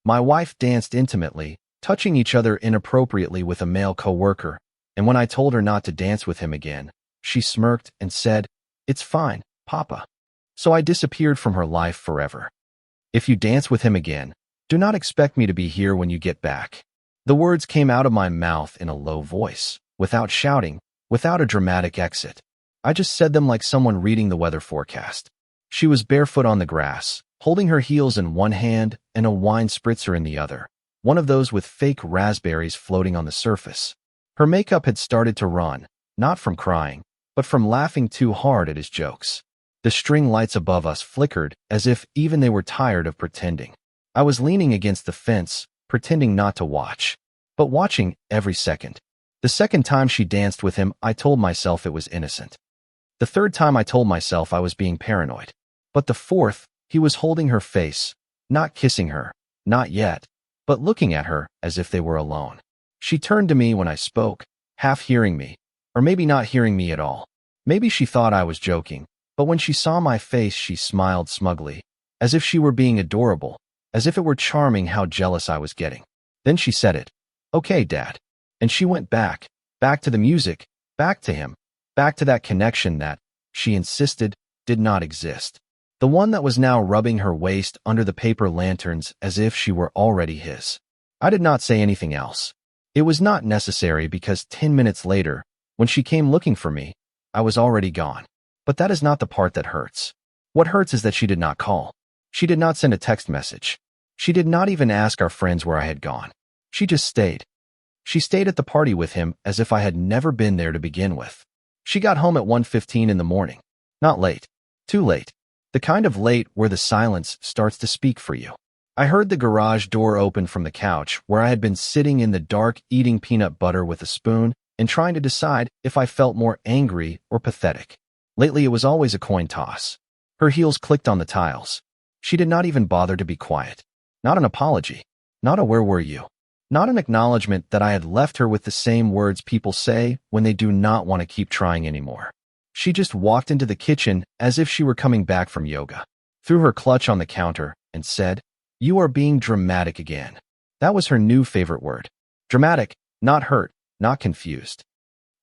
My wife danced intimately, touching each other inappropriately with a male coworker, and when I told her not to dance with him again, she smirked and said, "It's fine, Papa." So I disappeared from her life forever. "If you dance with him again, do not expect me to be here when you get back." The words came out of my mouth in a low voice, without shouting, without a dramatic exit. I just said them like someone reading the weather forecast. She was barefoot on the grass, holding her heels in one hand and a wine spritzer in the other, one of those with fake raspberries floating on the surface. Her makeup had started to run, not from crying, but from laughing too hard at his jokes. The string lights above us flickered as if even they were tired of pretending. I was leaning against the fence, pretending not to watch, but watching every second. The second time she danced with him, I told myself it was innocent. The third time I told myself I was being paranoid. But the fourth, he was holding her face, not kissing her, not yet, but looking at her as if they were alone. She turned to me when I spoke, half hearing me, or maybe not hearing me at all. Maybe she thought I was joking, but when she saw my face, she smiled smugly, as if she were being adorable, as if it were charming how jealous I was getting. Then she said it. "Okay, Dad." And she went back to the music, back to him, back to that connection that, she insisted, did not exist. The one that was now rubbing her waist under the paper lanterns as if she were already his. I did not say anything else. It was not necessary because 10 minutes later, when she came looking for me, I was already gone. But that is not the part that hurts. What hurts is that she did not call. She did not send a text message. She did not even ask our friends where I had gone. She just stayed. She stayed at the party with him as if I had never been there to begin with. She got home at 1:15 in the morning. Not late. Too late. The kind of late where the silence starts to speak for you. I heard the garage door open from the couch where I had been sitting in the dark eating peanut butter with a spoon and trying to decide if I felt more angry or pathetic. Lately, it was always a coin toss. Her heels clicked on the tiles. She did not even bother to be quiet. Not an apology. Not a "where were you?" Not an acknowledgement that I had left her with the same words people say when they do not want to keep trying anymore. She just walked into the kitchen as if she were coming back from yoga, threw her clutch on the counter, and said, "You are being dramatic again." That was her new favorite word. Dramatic, not hurt, not confused.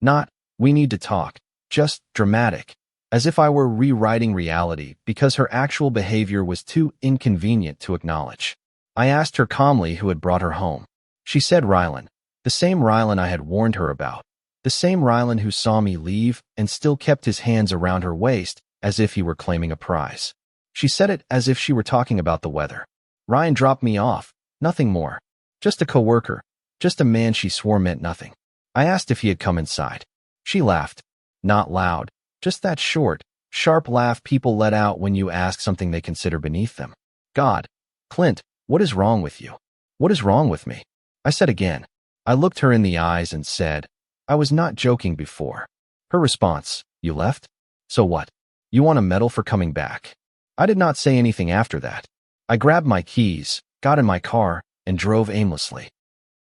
Not, "we need to talk," just dramatic, as if I were rewriting reality because her actual behavior was too inconvenient to acknowledge. I asked her calmly who had brought her home. She said Rylan, the same Rylan I had warned her about, the same Rylan who saw me leave and still kept his hands around her waist as if he were claiming a prize. She said it as if she were talking about the weather. Ryan dropped me off, nothing more. Just a coworker, just a man she swore meant nothing. I asked if he had come inside. She laughed. Not loud, just that short, sharp laugh people let out when you ask something they consider beneath them. "God, Clint, what is wrong with you? What is wrong with me?" I said again. I looked her in the eyes and said, "I was not joking before." Her response, "You left? So what? You want a medal for coming back?" I did not say anything after that. I grabbed my keys, got in my car, and drove aimlessly.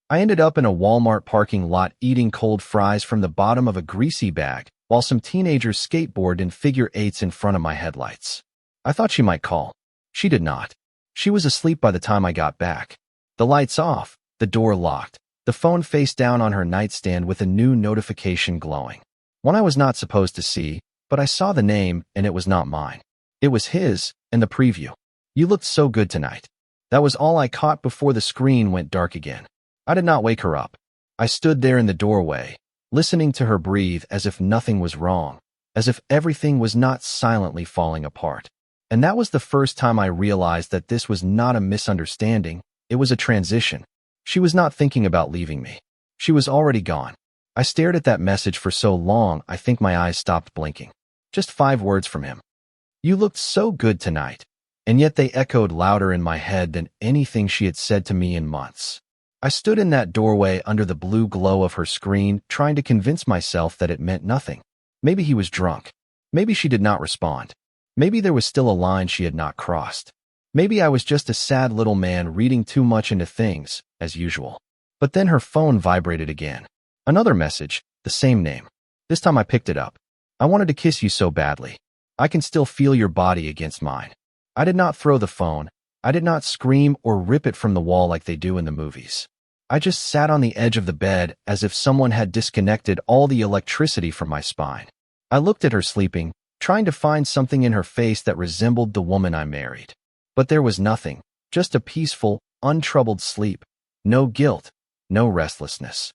I ended up in a Walmart parking lot eating cold fries from the bottom of a greasy bag while some teenagers skateboarded in figure eights in front of my headlights. I thought she might call. She did not. She was asleep by the time I got back. The lights off, the door locked, the phone face down on her nightstand with a new notification glowing. One I was not supposed to see, but I saw the name and it was not mine. It was his, and the preview. "You looked so good tonight." That was all I caught before the screen went dark again. I did not wake her up. I stood there in the doorway, listening to her breathe as if nothing was wrong, as if everything was not silently falling apart. And that was the first time I realized that this was not a misunderstanding, it was a transition. She was not thinking about leaving me. She was already gone. I stared at that message for so long I think my eyes stopped blinking. Just 5 words from him. "You looked so good tonight." And yet they echoed louder in my head than anything she had said to me in months. I stood in that doorway under the blue glow of her screen, trying to convince myself that it meant nothing. Maybe he was drunk. Maybe she did not respond. Maybe there was still a line she had not crossed. Maybe I was just a sad little man reading too much into things, as usual. But then her phone vibrated again. Another message, the same name. This time I picked it up. "I wanted to kiss you so badly. I can still feel your body against mine." I did not throw the phone. I did not scream or rip it from the wall like they do in the movies. I just sat on the edge of the bed as if someone had disconnected all the electricity from my spine. I looked at her sleeping, trying to find something in her face that resembled the woman I married. But there was nothing, just a peaceful, untroubled sleep. No guilt, no restlessness.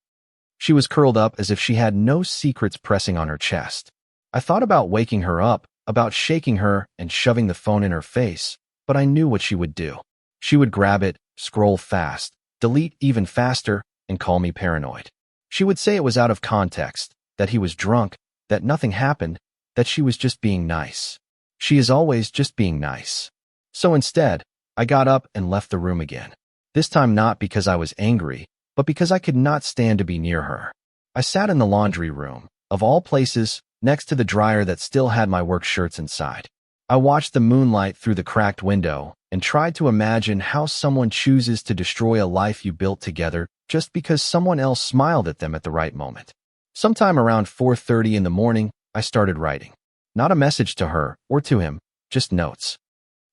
She was curled up as if she had no secrets pressing on her chest. I thought about waking her up, about shaking her and shoving the phone in her face, but I knew what she would do. She would grab it, scroll fast, delete even faster, and call me paranoid. She would say it was out of context, that he was drunk, that nothing happened, that she was just being nice. She is always just being nice. So instead, I got up and left the room again. This time not because I was angry, but because I could not stand to be near her. I sat in the laundry room, of all places, next to the dryer that still had my work shirts inside. I watched the moonlight through the cracked window and tried to imagine how someone chooses to destroy a life you built together just because someone else smiled at them at the right moment. Sometime around 4:30 in the morning, I started writing. Not a message to her or to him, just notes.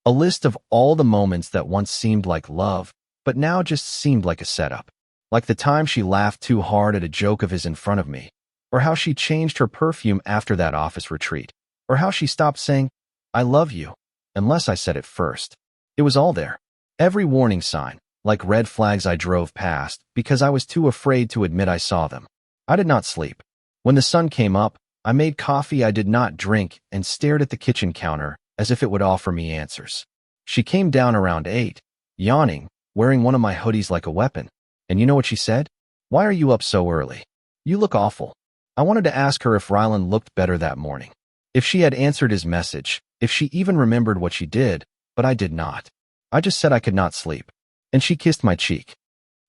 A list of all the moments that once seemed like love, but now just seemed like a setup. Like the time she laughed too hard at a joke of his in front of me, or how she changed her perfume after that office retreat, or how she stopped saying, "I love you," unless I said it first. It was all there. Every warning sign, like red flags I drove past because I was too afraid to admit I saw them. I did not sleep. When the sun came up, I made coffee I did not drink and stared at the kitchen counter as if it would offer me answers. She came down around 8, yawning, wearing one of my hoodies like a weapon. And you know what she said? "Why are you up so early? You look awful." I wanted to ask her if Rylan looked better that morning, if she had answered his message, if she even remembered what she did, but I did not. I just said I could not sleep. And she kissed my cheek.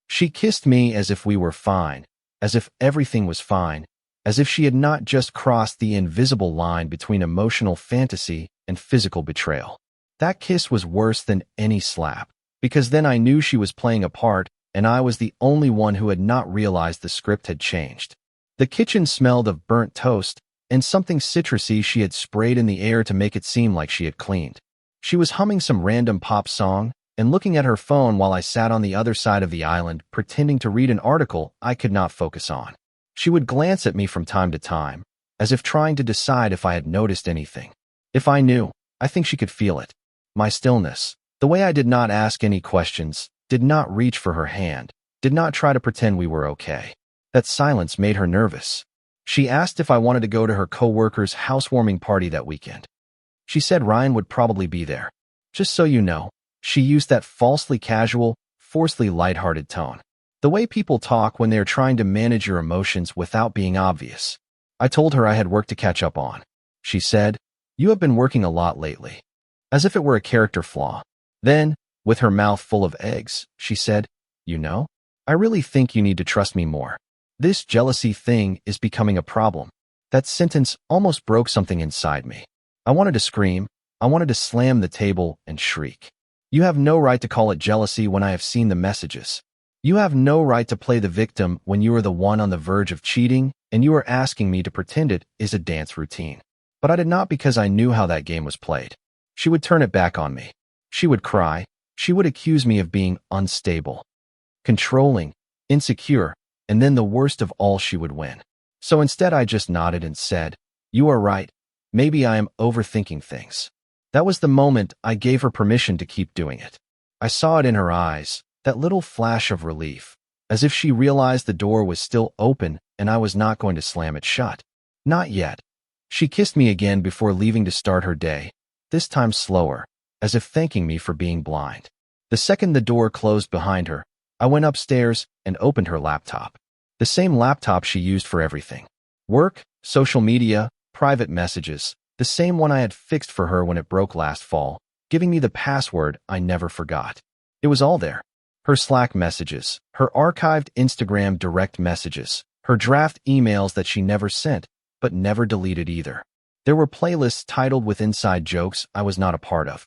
She kissed me as if we were fine, as if everything was fine, as if she had not just crossed the invisible line between emotional fantasy and physical betrayal. That kiss was worse than any slap, because then I knew she was playing a part, and I was the only one who had not realized the script had changed. The kitchen smelled of burnt toast and something citrusy she had sprayed in the air to make it seem like she had cleaned. She was humming some random pop song and looking at her phone while I sat on the other side of the island pretending to read an article I could not focus on. She would glance at me from time to time, as if trying to decide if I had noticed anything. If I knew, I think she could feel it. My stillness, the way I did not ask any questions, did not reach for her hand, did not try to pretend we were okay. That silence made her nervous. She asked if I wanted to go to her coworker's housewarming party that weekend. She said Ryan would probably be there. Just so you know, she used that falsely casual, forcefully lighthearted tone. The way people talk when they are trying to manage your emotions without being obvious. I told her I had work to catch up on. She said, "You have been working a lot lately." As if it were a character flaw. Then, with her mouth full of eggs, she said, "You know, I really think you need to trust me more. This jealousy thing is becoming a problem." That sentence almost broke something inside me. I wanted to scream. I wanted to slam the table and shriek. You have no right to call it jealousy when I have seen the messages. You have no right to play the victim when you are the one on the verge of cheating and you are asking me to pretend it is a dance routine. But I did not because I knew how that game was played. She would turn it back on me. She would cry. She would accuse me of being unstable, controlling, insecure, and then the worst of all, she would win. So instead I just nodded and said, "You are right. Maybe I am overthinking things." That was the moment I gave her permission to keep doing it. I saw it in her eyes, that little flash of relief, as if she realized the door was still open and I was not going to slam it shut. Not yet. She kissed me again before leaving to start her day, this time slower, as if thanking me for being blind. The second the door closed behind her, I went upstairs and opened her laptop. The same laptop she used for everything. Work, social media, private messages, the same one I had fixed for her when it broke last fall, giving me the password I never forgot. It was all there. Her Slack messages, her archived Instagram direct messages, her draft emails that she never sent, but never deleted either. There were playlists titled with inside jokes I was not a part of.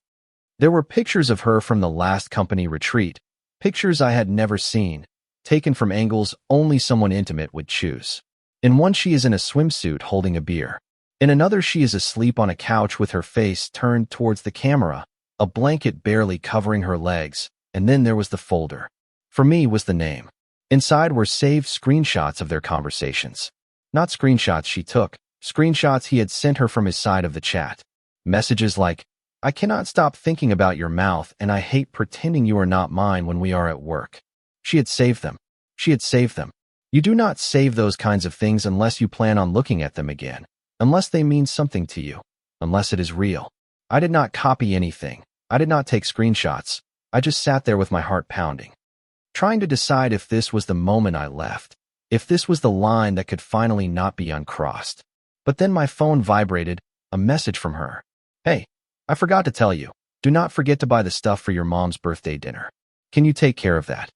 There were pictures of her from the last company retreat, pictures I had never seen, taken from angles only someone intimate would choose. In one she is in a swimsuit holding a beer. In another she is asleep on a couch with her face turned towards the camera, a blanket barely covering her legs, and then there was the folder. For me was the name. Inside were saved screenshots of their conversations. Not screenshots she took, screenshots he had sent her from his side of the chat. Messages like, "I cannot stop thinking about your mouth and I hate pretending you are not mine when we are at work." She had saved them. She had saved them. You do not save those kinds of things unless you plan on looking at them again, unless they mean something to you, unless it is real. I did not copy anything. I did not take screenshots. I just sat there with my heart pounding, trying to decide if this was the moment I left, if this was the line that could finally not be uncrossed. But then my phone vibrated, a message from her. "Hey, I forgot to tell you, do not forget to buy the stuff for your mom's birthday dinner. Can you take care of that?"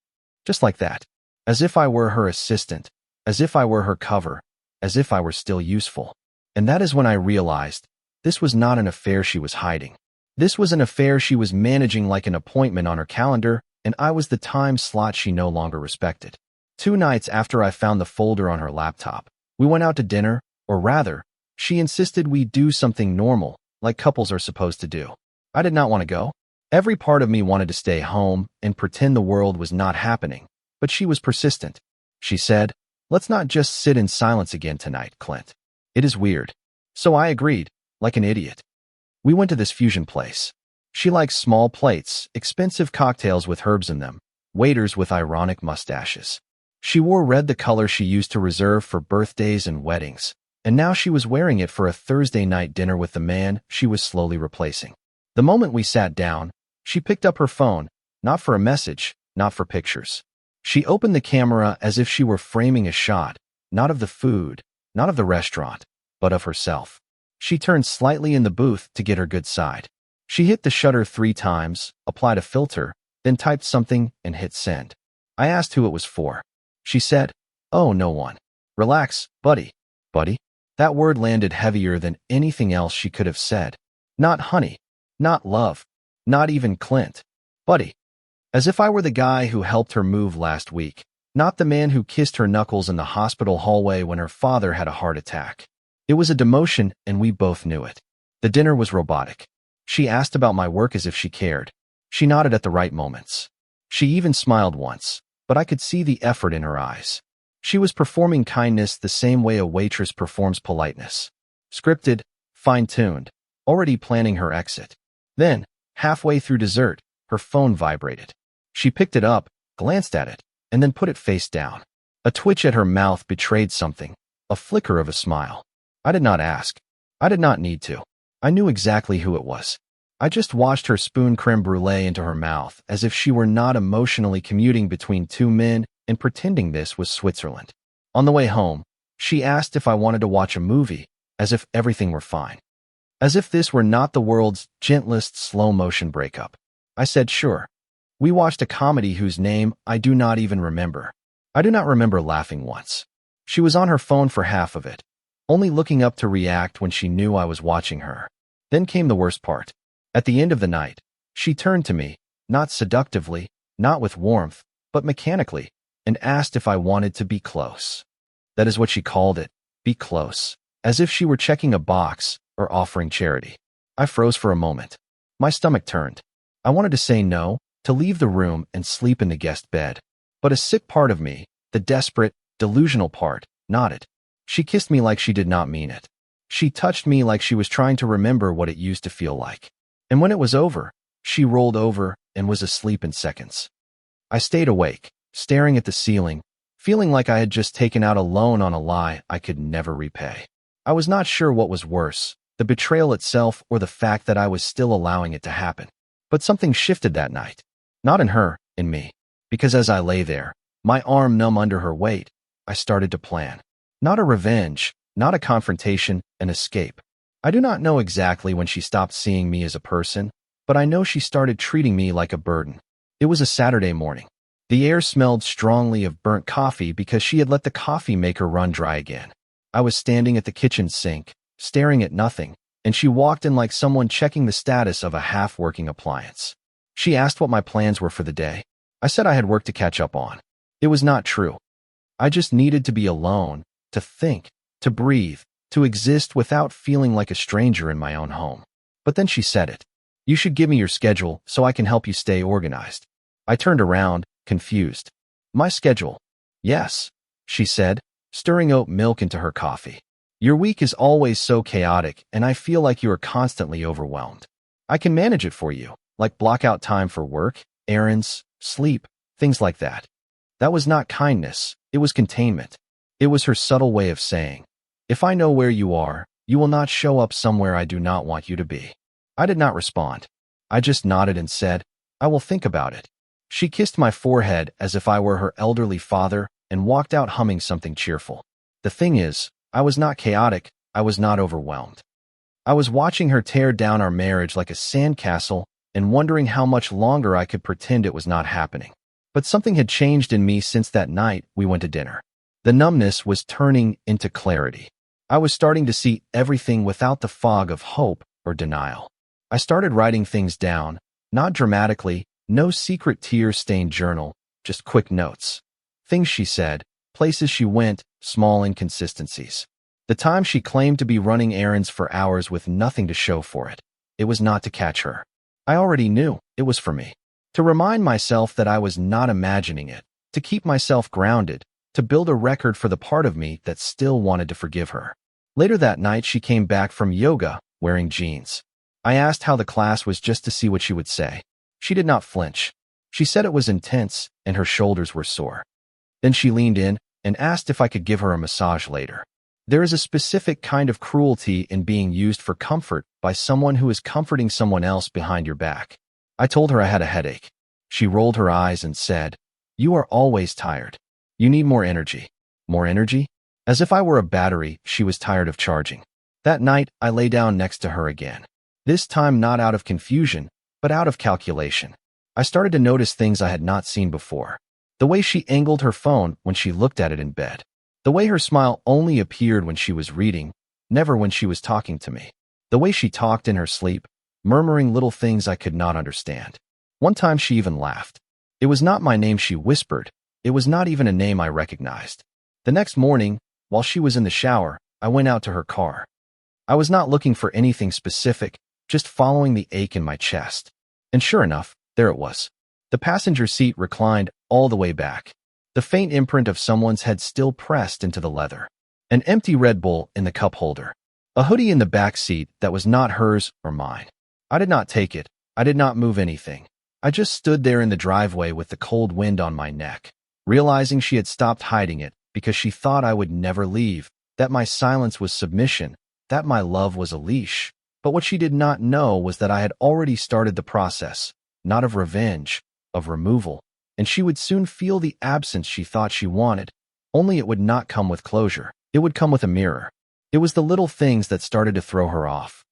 Just like that. As if I were her assistant, as if I were her cover, as if I were still useful. And that is when I realized this was not an affair she was hiding. This was an affair she was managing like an appointment on her calendar, and I was the time slot she no longer respected. 2 nights after I found the folder on her laptop, we went out to dinner, or rather, she insisted we do something normal, like couples are supposed to do. I did not want to go. Every part of me wanted to stay home and pretend the world was not happening, but she was persistent. She said, "Let's not just sit in silence again tonight, Clint. It is weird." So I agreed, like an idiot. We went to this fusion place. She likes small plates, expensive cocktails with herbs in them, waiters with ironic mustaches. She wore red, the color she used to reserve for birthdays and weddings, and now she was wearing it for a Thursday night dinner with the man she was slowly replacing. The moment we sat down, she picked up her phone, not for a message, not for pictures. She opened the camera as if she were framing a shot, not of the food, not of the restaurant, but of herself. She turned slightly in the booth to get her good side. She hit the shutter 3 times, applied a filter, then typed something and hit send. I asked who it was for. She said, "Oh, no one. Relax, buddy." Buddy? That word landed heavier than anything else she could have said. Not honey, not love, not even Clint. Buddy. As if I were the guy who helped her move last week, not the man who kissed her knuckles in the hospital hallway when her father had a heart attack. It was a demotion, and we both knew it. The dinner was robotic. She asked about my work as if she cared. She nodded at the right moments. She even smiled once, but I could see the effort in her eyes. She was performing kindness the same way a waitress performs politeness. Scripted, fine-tuned, already planning her exit. Then, halfway through dessert, her phone vibrated. She picked it up, glanced at it, and then put it face down. A twitch at her mouth betrayed something, a flicker of a smile. I did not ask. I did not need to. I knew exactly who it was. I just watched her spoon creme brulee into her mouth as if she were not emotionally commuting between 2 men and pretending this was Switzerland. On the way home, she asked if I wanted to watch a movie, as if everything were fine. As if this were not the world's gentlest slow-motion breakup. I said sure. We watched a comedy whose name I do not even remember. I do not remember laughing once. She was on her phone for half of it, only looking up to react when she knew I was watching her. Then came the worst part. At the end of the night, she turned to me, not seductively, not with warmth, but mechanically, and asked if I wanted to be close. That is what she called it, be close, as if she were checking a box or offering charity. I froze for a moment. My stomach turned. I wanted to say no, to leave the room and sleep in the guest bed. But a sick part of me, the desperate, delusional part, nodded. She kissed me like she did not mean it. She touched me like she was trying to remember what it used to feel like. And when it was over, she rolled over and was asleep in seconds. I stayed awake, staring at the ceiling, feeling like I had just taken out a loan on a lie I could never repay. I was not sure what was worse, the betrayal itself or the fact that I was still allowing it to happen. But something shifted that night. Not in her, in me. Because as I lay there, my arm numb under her weight, I started to plan. Not a revenge, not a confrontation, an escape. I do not know exactly when she stopped seeing me as a person, but I know she started treating me like a burden. It was a Saturday morning. The air smelled strongly of burnt coffee because she had let the coffee maker run dry again. I was standing at the kitchen sink, staring at nothing, and she walked in like someone checking the status of a half-working appliance. She asked what my plans were for the day. I said I had work to catch up on. It was not true. I just needed to be alone, to think, to breathe, to exist without feeling like a stranger in my own home. But then she said it. You should give me your schedule so I can help you stay organized. I turned around, confused. My schedule? Yes, she said, stirring oat milk into her coffee. Your week is always so chaotic, and I feel like you are constantly overwhelmed. I can manage it for you, like block out time for work, errands, sleep, things like that. That was not kindness, it was containment. It was her subtle way of saying, if I know where you are, you will not show up somewhere I do not want you to be. I did not respond. I just nodded and said, I will think about it. She kissed my forehead as if I were her elderly father and walked out humming something cheerful. The thing is, I was not chaotic, I was not overwhelmed. I was watching her tear down our marriage like a sandcastle and wondering how much longer I could pretend it was not happening. But something had changed in me since that night we went to dinner. The numbness was turning into clarity. I was starting to see everything without the fog of hope or denial. I started writing things down, not dramatically, no secret tear-stained journal, just quick notes. Things she said, places she went, small inconsistencies. The time she claimed to be running errands for hours with nothing to show for it. It was not to catch her. I already knew it was for me. To remind myself that I was not imagining it, to keep myself grounded, to build a record for the part of me that still wanted to forgive her. Later that night, she came back from yoga, wearing jeans. I asked how the class was just to see what she would say. She did not flinch. She said it was intense and her shoulders were sore. Then she leaned in and asked if I could give her a massage later. There is a specific kind of cruelty in being used for comfort by someone who is comforting someone else behind your back. I told her I had a headache. She rolled her eyes and said, "You are always tired. You need more energy." More energy? As if I were a battery she was tired of charging. That night, I lay down next to her again. This time not out of confusion, but out of calculation. I started to notice things I had not seen before. The way she angled her phone when she looked at it in bed. The way her smile only appeared when she was reading, never when she was talking to me. The way she talked in her sleep, murmuring little things I could not understand. One time she even laughed. It was not my name she whispered. It was not even a name I recognized. The next morning, while she was in the shower, I went out to her car. I was not looking for anything specific, just following the ache in my chest. And sure enough, there it was. The passenger seat reclined all the way back. The faint imprint of someone's head still pressed into the leather. An empty Red Bull in the cup holder. A hoodie in the back seat that was not hers or mine. I did not take it. I did not move anything. I just stood there in the driveway with the cold wind on my neck, realizing she had stopped hiding it because she thought I would never leave, that my silence was submission, that my love was a leash. But what she did not know was that I had already started the process, not of revenge, of removal, and she would soon feel the absence she thought she wanted, only it would not come with closure. It would come with a mirror. It was the little things that started to throw her off.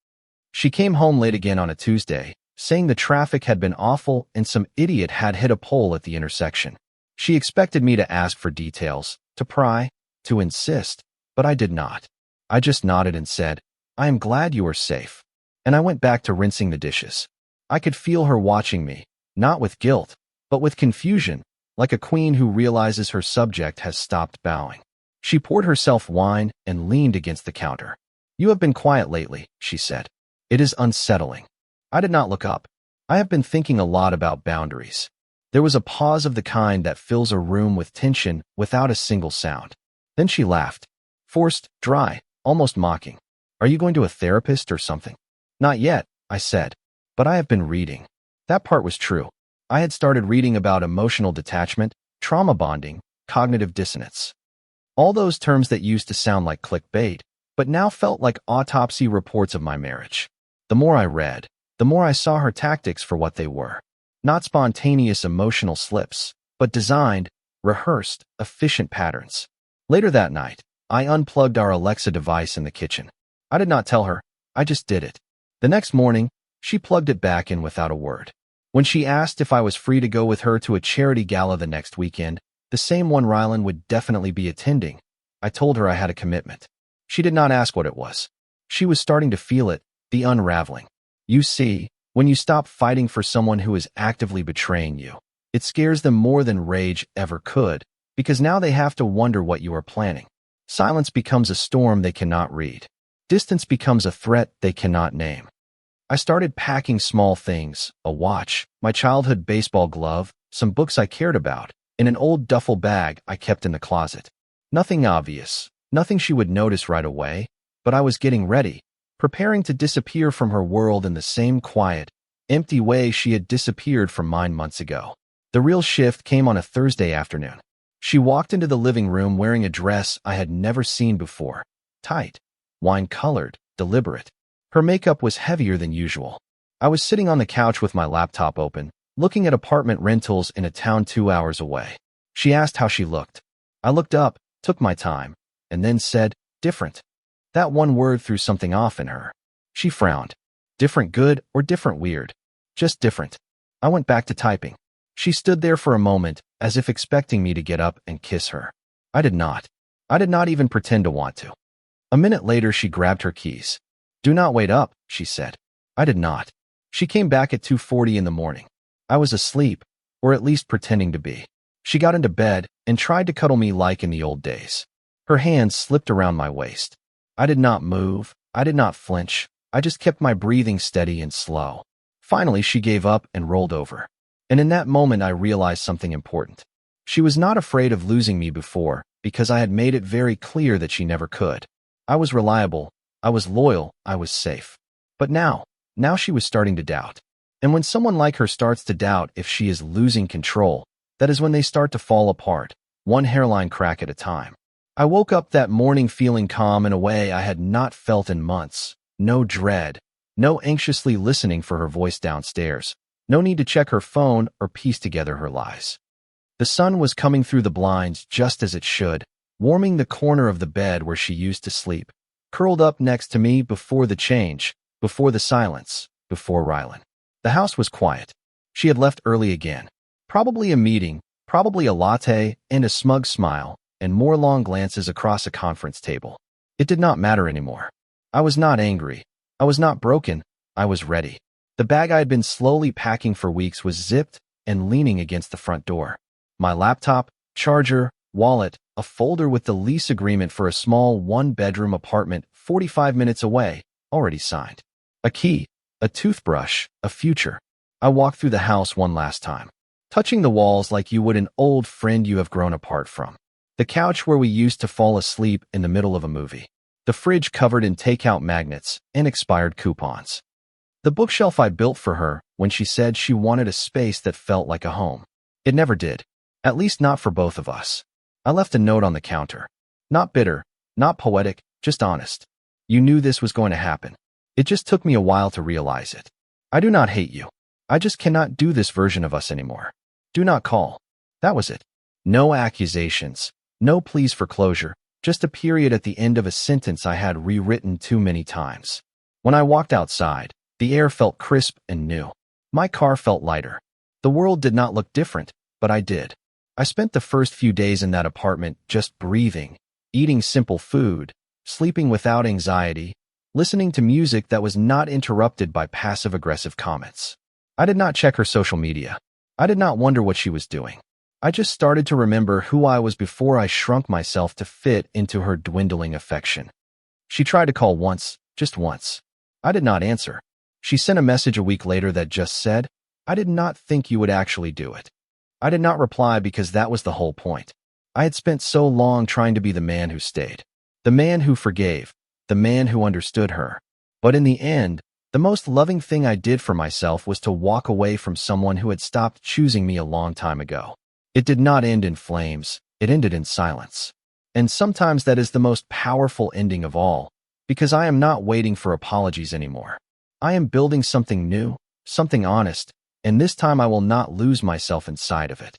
She came home late again on a Tuesday, saying the traffic had been awful and some idiot had hit a pole at the intersection. She expected me to ask for details, to pry, to insist, but I did not. I just nodded and said, "I am glad you are safe." And I went back to rinsing the dishes. I could feel her watching me, not with guilt, but with confusion, like a queen who realizes her subject has stopped bowing. She poured herself wine and leaned against the counter. "You have been quiet lately," she said. "It is unsettling." I did not look up. I have been thinking a lot about boundaries. There was a pause of the kind that fills a room with tension without a single sound. Then she laughed. Forced, dry, almost mocking. "Are you going to a therapist or something?" "Not yet," I said. "But I have been reading." That part was true. I had started reading about emotional detachment, trauma bonding, cognitive dissonance. All those terms that used to sound like clickbait, but now felt like autopsy reports of my marriage. The more I read, the more I saw her tactics for what they were. Not spontaneous emotional slips, but designed, rehearsed, efficient patterns. Later that night, I unplugged our Alexa device in the kitchen. I did not tell her, I just did it. The next morning, she plugged it back in without a word. When she asked if I was free to go with her to a charity gala the next weekend, the same one Rylan would definitely be attending, I told her I had a commitment. She did not ask what it was. She was starting to feel it, the unraveling. You see, when you stop fighting for someone who is actively betraying you, it scares them more than rage ever could, because now they have to wonder what you are planning. Silence becomes a storm they cannot read. Distance becomes a threat they cannot name. I started packing small things, a watch, my childhood baseball glove, some books I cared about, and an old duffel bag I kept in the closet. Nothing obvious, nothing she would notice right away, but I was getting ready, preparing to disappear from her world in the same quiet, empty way she had disappeared from mine months ago. The real shift came on a Thursday afternoon. She walked into the living room wearing a dress I had never seen before. Tight, wine-colored, deliberate. Her makeup was heavier than usual. I was sitting on the couch with my laptop open, looking at apartment rentals in a town 2 hours away. She asked how she looked. I looked up, took my time, and then said, different. That one word threw something off in her. She frowned. Different good or different weird? Just different. I went back to typing. She stood there for a moment, as if expecting me to get up and kiss her. I did not. I did not even pretend to want to. A minute later, she grabbed her keys. Do not wait up, she said. I did not. She came back at 2:40 in the morning. I was asleep, or at least pretending to be. She got into bed and tried to cuddle me like in the old days. Her hands slipped around my waist. I did not move. I did not flinch. I just kept my breathing steady and slow. Finally, she gave up and rolled over. And in that moment, I realized something important. She was not afraid of losing me before, because I had made it very clear that she never could. I was reliable. I was loyal. I was safe. But now she was starting to doubt. And when someone like her starts to doubt if she is losing control, that is when they start to fall apart, one hairline crack at a time. I woke up that morning feeling calm in a way I had not felt in months. No dread. No anxiously listening for her voice downstairs. No need to check her phone or piece together her lies. The sun was coming through the blinds just as it should, warming the corner of the bed where she used to sleep, curled up next to me before the change, before the silence, before Rylan. The house was quiet. She had left early again. Probably a meeting, probably a latte, and a smug smile, and more long glances across a conference table. It did not matter anymore. I was not angry. I was not broken. I was ready. The bag I had been slowly packing for weeks was zipped and leaning against the front door. My laptop, charger, wallet, a folder with the lease agreement for a small one-bedroom apartment 45 minutes away, already signed. A key, a toothbrush, a future. I walked through the house one last time, touching the walls like you would an old friend you have grown apart from. The couch where we used to fall asleep in the middle of a movie. The fridge covered in takeout magnets and expired coupons. The bookshelf I built for her when she said she wanted a space that felt like a home. It never did. At least not for both of us. I left a note on the counter. Not bitter, not poetic, just honest. You knew this was going to happen. It just took me a while to realize it. I do not hate you. I just cannot do this version of us anymore. Do not call. That was it. No accusations. No pleas for closure. Just a period at the end of a sentence I had rewritten too many times. When I walked outside, the air felt crisp and new. My car felt lighter. The world did not look different, but I did. I spent the first few days in that apartment just breathing, eating simple food, sleeping without anxiety, listening to music that was not interrupted by passive-aggressive comments. I did not check her social media. I did not wonder what she was doing. I just started to remember who I was before I shrunk myself to fit into her dwindling affection. She tried to call once, just once. I did not answer. She sent a message a week later that just said, I did not think you would actually do it. I did not reply because that was the whole point. I had spent so long trying to be the man who stayed, the man who forgave, the man who understood her. But in the end, the most loving thing I did for myself was to walk away from someone who had stopped choosing me a long time ago. It did not end in flames. It ended in silence. And sometimes that is the most powerful ending of all, because I am not waiting for apologies anymore. I am building something new, something honest, and this time I will not lose myself inside of it.